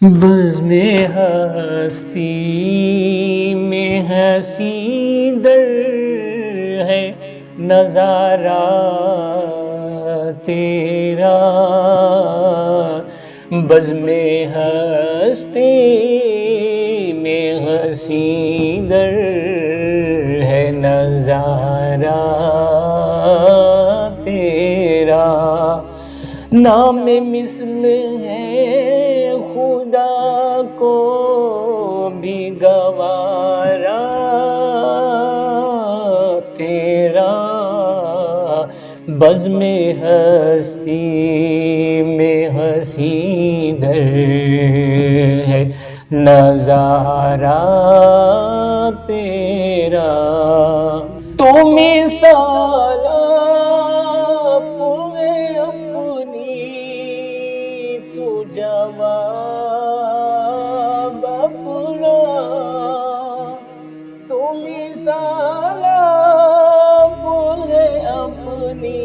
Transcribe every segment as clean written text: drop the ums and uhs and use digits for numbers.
بزم ہستی میں ہنسی در ہے نظارہ تیرا، بزم ہستی میں ہنسی در ہے نظارہ تیرا، نام مثل ہے خدا کو بھی گوارا تیرا، بزم ہستی میں ہنسی در ہے نظارہ تیرا، تو مثال جواب اپنا، تو مثال ہے اپنی،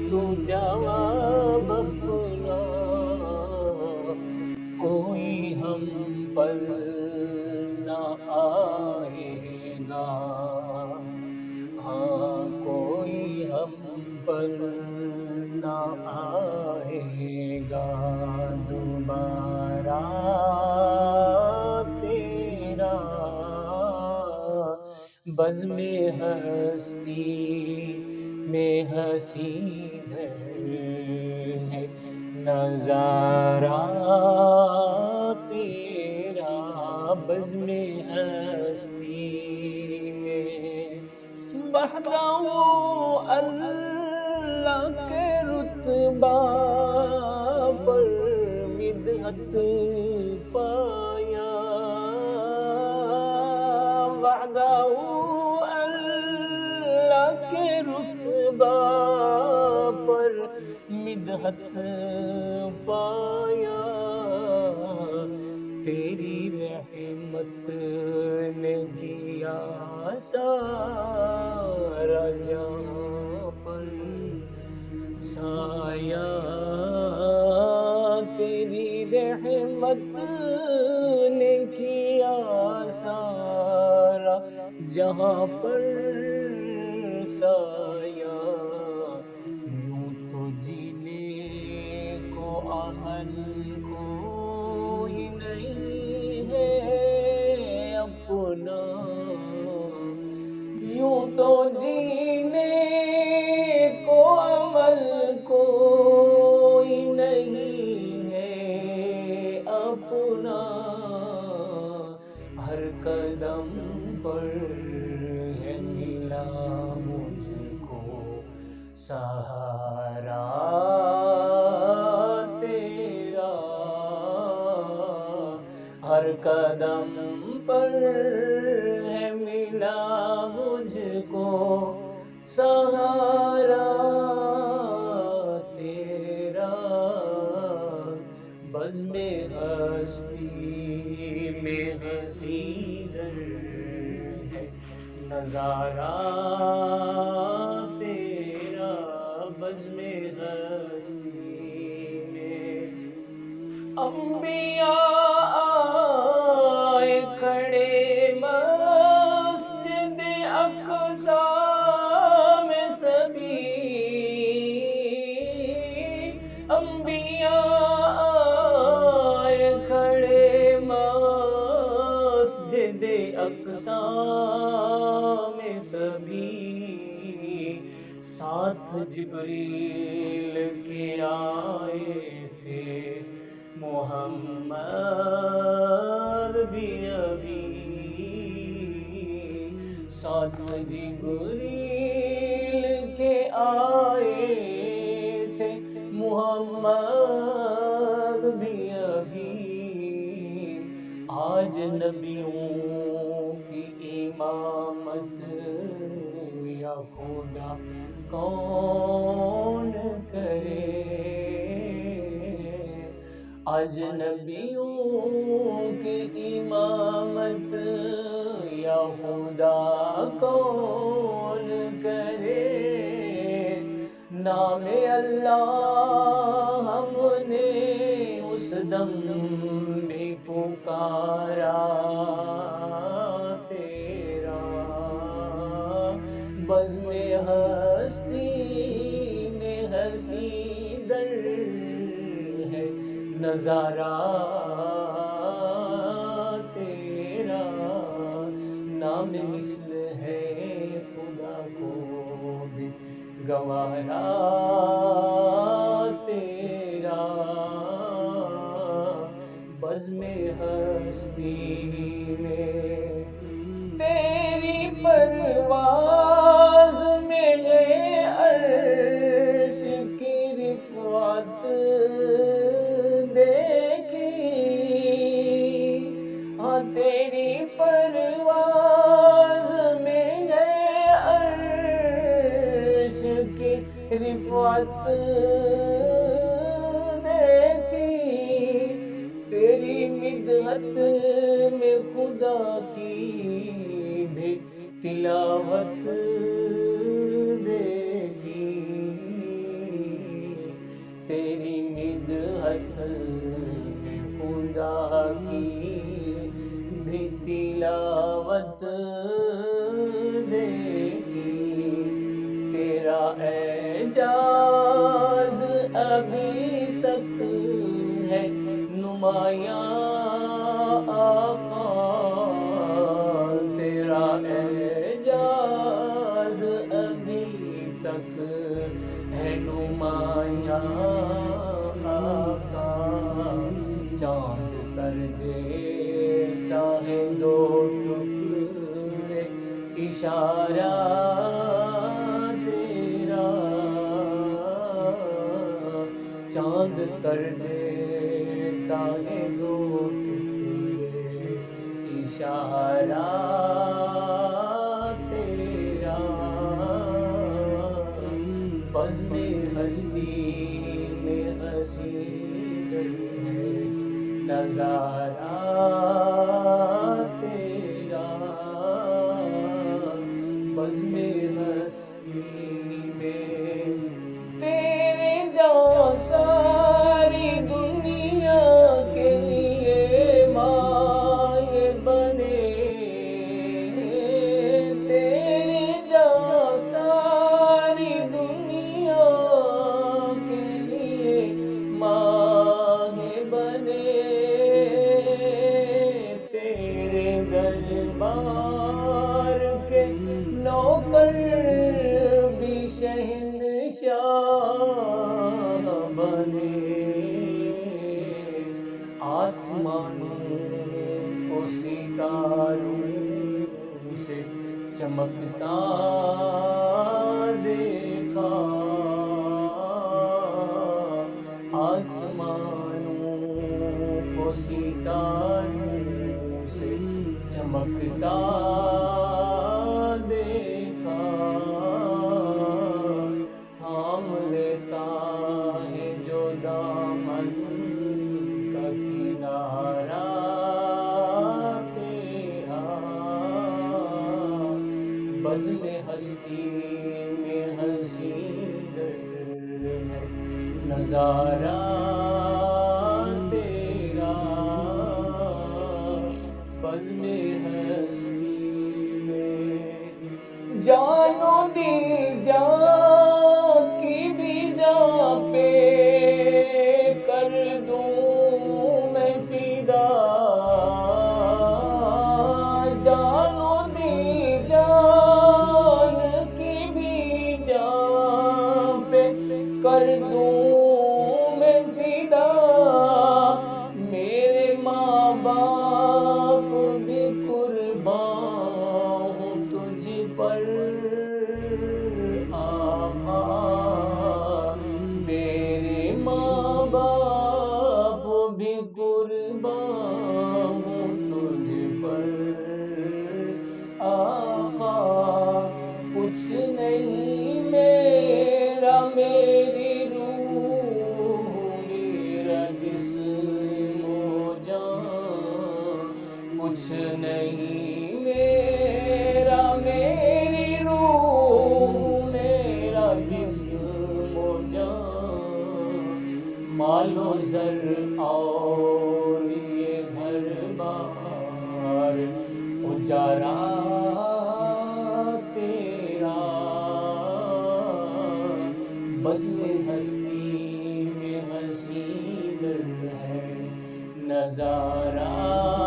تو جواب اپنا، کوئی ہم پر نہ آئے گا، ہاں کوئی ہم پر نہ آئے گا دوبارہ تیرا، بزم ہستی میں ہنسی در ہے نظارہ تیرا، بزم ہستی میں وحدہ اللہ کے رتبہ پر مدحت پایا، وحدہ اللہ کے رتبہ پر مدحت پایا، تیری رحمت نے کیا سارا جہاں پر سایہ، تیری رحمت نے کیا سارا جہاں پر سایہ، یوں تو جینے کو عمل کوئی نہیں ہے اپنا، یوں تو جینے کو عمل کوئی نہیں ہے اپنا، ہر قدم پر ہے ملا مجھ کو سہارا تیرا، ہر قدم پر ہے ملا مجھ کو سہارا تیرا، بزم ہستی میں ہنسی در ہے نظارہ تیرا، بزم ہستی میں انبیاء آئے کھڑے مسجد اقصی میں سبھی، انبیاء آئے کھڑے مسجد اقصی میں سبھی، ساتھ جبریل کے آئے تھے محمد بھی ابھی، ساتھ جبریل کے آئے تھے محمد بھی ابھی، آج نبیوں کی امامت یا خدا کون کرے، آج نبیوں کی امامت یا خدا کون کرے، نام اللہ ہم نے اس اس دم بھی پکارا تیرا، بزم ہستی میں ہنسی در ہے نظارہ تیرا، نام مثل ہے خدا کو بھی گوارا تیرا، بزم ہستی میں تیری پرواز میں عرش کی رفعت دیکھی، ہاں تیری پرواز میں عرش کی رفعت دیکھی، تیری مدحت میں خدا کی بھی تلاوت دیکھی، تیری مدحت میں خدا کی بھی تلاوت دیکھی، تیرا اعجاز ابھی تک ہے نمایاں آقا، تیرا اعجاز ابھی تک ہے نمایاں آقا، چاند کر دیتا ہے دو ٹکڑے اشارہ تیرا، چاند کر دیتا ہے دو ٹکڑے اشارہ تیرا، بزم ہستی میں ہنسی ہے نظارہ تیرا، بزم ہستی میں تیرے جہاں ساری دنیا کے لیے مائع بنے، تیرے جہاں ساری دنیا کے لیے مائع بنے، تیرے دربار کے نوکر بھی شہنشاہ بنے، آسمانوں کو ستاروں سے چمکتا دیکھا، آسمانوں کو ستاروں سے چمکتا دیکھا، تھام لیتا ہے جو دامن کا کنارہ تیرا، بزم ہستی میں ہنسی ہے نظارہ تیرا، بزم ہستی میں جان و دل جان کی بھی جان پہ کر دوں میں فدا، جان و دل جان کی بھی جان پہ کر دوں میں فدا، میرے ماں باپ بھی قربان ہوں تجھ پر آقا، میرے ماں باپ بھی قربان ہوں تجھ پر آقا، کچھ نہیں میرا میری روح میرا جسم و جان، کچھ نہیں میرا میری روح میرا جسم و جان، مال و زر اور میں حسین ہے نظارہ